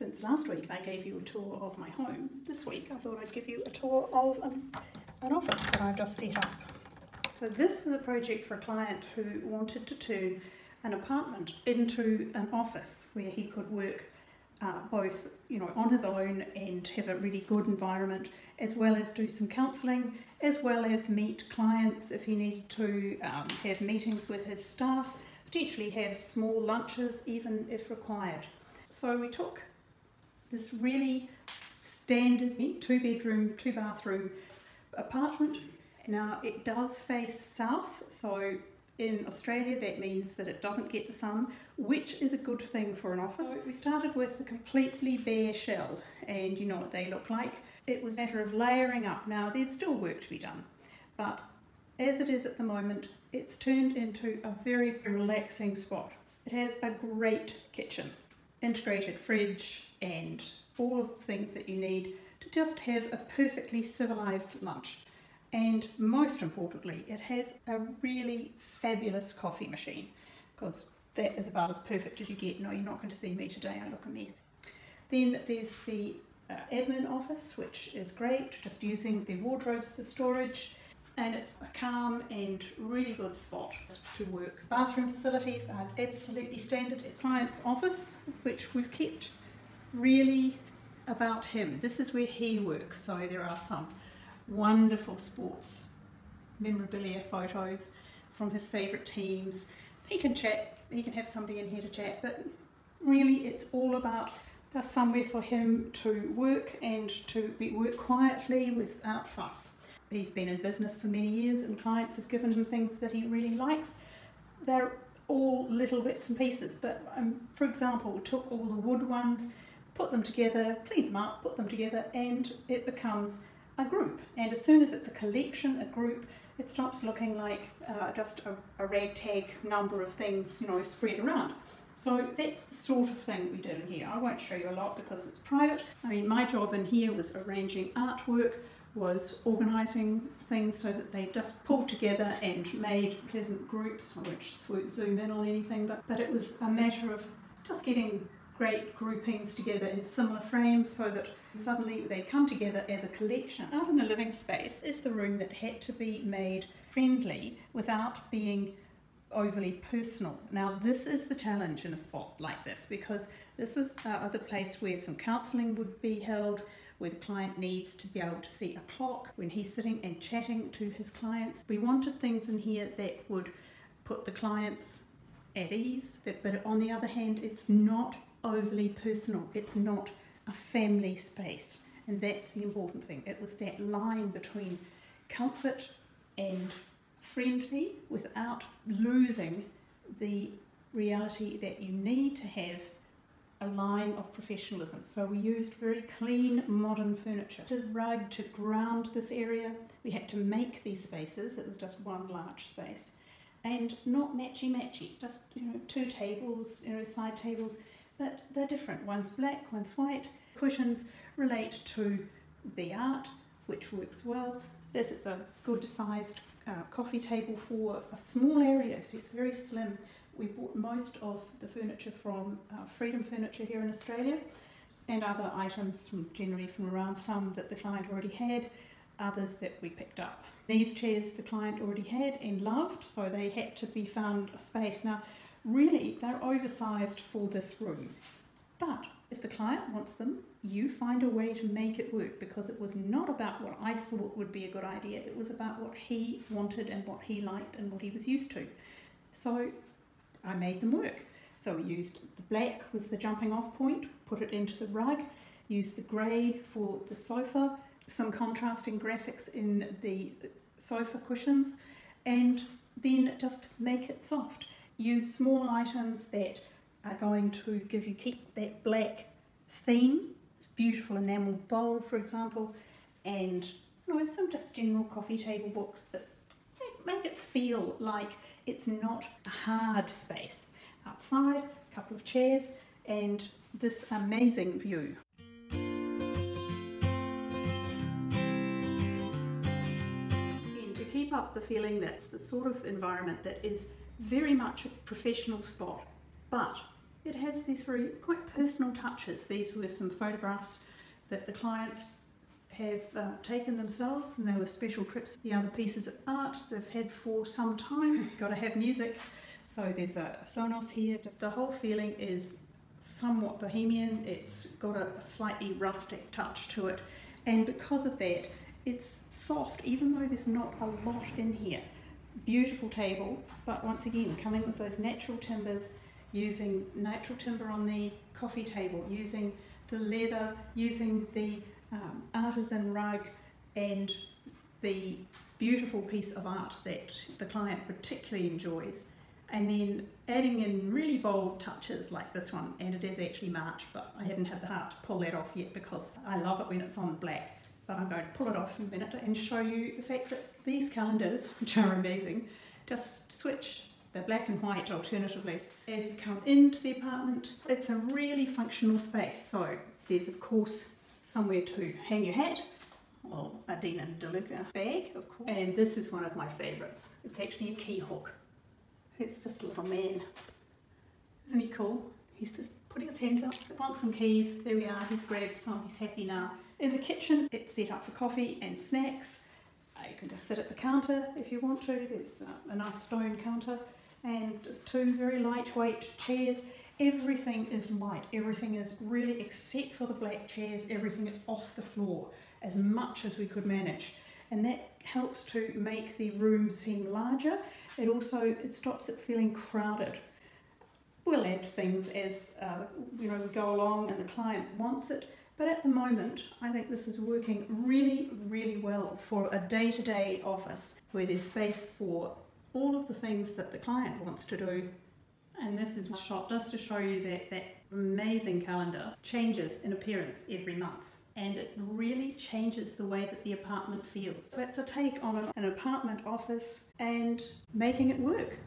Since last week I gave you a tour of my home, this week I thought I'd give you a tour of an office that I've just set up. So this was a project for a client who wanted to turn an apartment into an office where he could work both on his own and have a really good environment, as well as do some counselling, as well as meet clients if he needed to, have meetings with his staff, potentially have small lunches even if required. So we took this really standard 2-bedroom, 2-bathroom apartment. Now it does face south, so in Australia that means that it doesn't get the sun, which is a good thing for an office. So we started with a completely bare shell, and you know what they look like. It was a matter of layering up. Now there's still work to be done, but as it is at the moment, it's turned into a very relaxing spot. It has a great kitchen, integrated fridge, and all of the things that you need to just have a perfectly civilised lunch. And most importantly, it has a really fabulous coffee machine, because that is about as perfect as you get. No, you're not going to see me today, I look a mess. Then there's the admin office, which is great, just using the wardrobes for storage, and it's a calm and really good spot to work. Bathroom facilities are absolutely standard. It's client's office, which we've kept really about him. This is where he works, so there are some wonderful sports memorabilia photos from his favourite teams. He can chat, he can have somebody in here to chat, but really it's all about there's somewhere for him to work and to work quietly without fuss. He's been in business for many years and clients have given him things that he really likes. They're all little bits and pieces, but for example, took all the wood ones, put them together, cleaned them up, put them together, and it becomes a group. And as soon as it's a collection, a group, it stops looking like just a ragtag number of things, spread around. So that's the sort of thing we did in here. I won't show you a lot because it's private. I mean, my job in here was arranging artwork, was organising things so that they just pulled together and made pleasant groups. I won't zoom in on anything, but it was a matter of just getting great groupings together in similar frames so that suddenly they come together as a collection. Out in the living space is the room that had to be made friendly without being overly personal. Now this is the challenge in a spot like this, because this is the place where some counselling would be held, where the client needs to be able to see a clock when he's sitting and chatting to his clients. We wanted things in here that would put the clients at ease, but on the other hand, it's not overly personal. It's not a family space, and that's the important thing. It was that line between comfort and friendly without losing the reality that you need to have a line of professionalism. So we used very clean modern furniture. The rug to ground this area. We had to make these spaces. It was just one large space, and not matchy-matchy, just 2 tables, side tables, but they're different. One's black, one's white. Cushions relate to the art, which works well. This is a good sized coffee table for a small area, so it's very slim. We bought most of the furniture from Freedom Furniture here in Australia, and other items generally from around, some that the client already had, others that we picked up. These chairs the client already had and loved, so they had to be found a space. Now really they're oversized for this room, but if the client wants them, you find a way to make it work, because it was not about what I thought would be a good idea. It was about what he wanted and what he liked and what he was used to. So I made them work. So we used the black was the jumping off point, put it into the rug, used the grey for the sofa, some contrasting graphics in the sofa cushions, and then just make it soft. Use small items that are going to keep that black theme. This beautiful enamel bowl, for example, and some just general coffee table books that make it feel like it's not a hard space. Outside, a couple of chairs, and this amazing view. And to keep up the feeling, that's the sort of environment that is very much a professional spot, but it has these very quite personal touches. These were some photographs that the clients have taken themselves, and they were special trips. The other pieces of art they've had for some time. Got to have music. So there's a Sonos here. Just the whole feeling is somewhat bohemian. It's got a slightly rustic touch to it, and because of that, it's soft, even though there's not a lot in here. Beautiful table, but once again, coming with those natural timbers, using natural timber on the coffee table, using the leather, using the artisan rug, and the beautiful piece of art that the client particularly enjoys. And then adding in really bold touches like this one, and it is actually March, but I haven't had the heart to pull that off yet because I love it when it's on black. But I'm going to pull it off in a minute and show you the fact that these calendars, which are amazing, just switch. They're black and white alternatively. As you come into the apartment, it's a really functional space. So there's of course somewhere to hang your hat, well, a Dina DeLuca bag, of course. And this is one of my favourites. It's actually a key hook. It's just a little man. Isn't he cool? He's just putting his hands up. Wants some keys. There we are. He's grabbed some. He's happy now. In the kitchen, it's set up for coffee and snacks. You can just sit at the counter if you want to. There's a nice stone counter and just two very lightweight chairs. Everything is light. Everything is really, except for the black chairs, everything is off the floor as much as we could manage. And that helps to make the room seem larger. It stops it feeling crowded. We'll add things as we go along and the client wants it. But at the moment, I think this is working really, really well for a day-to-day office where there's space for all of the things that the client wants to do. And this is a shot just to show you that that amazing calendar changes in appearance every month. And it really changes the way that the apartment feels. It's a take on an apartment office and making it work.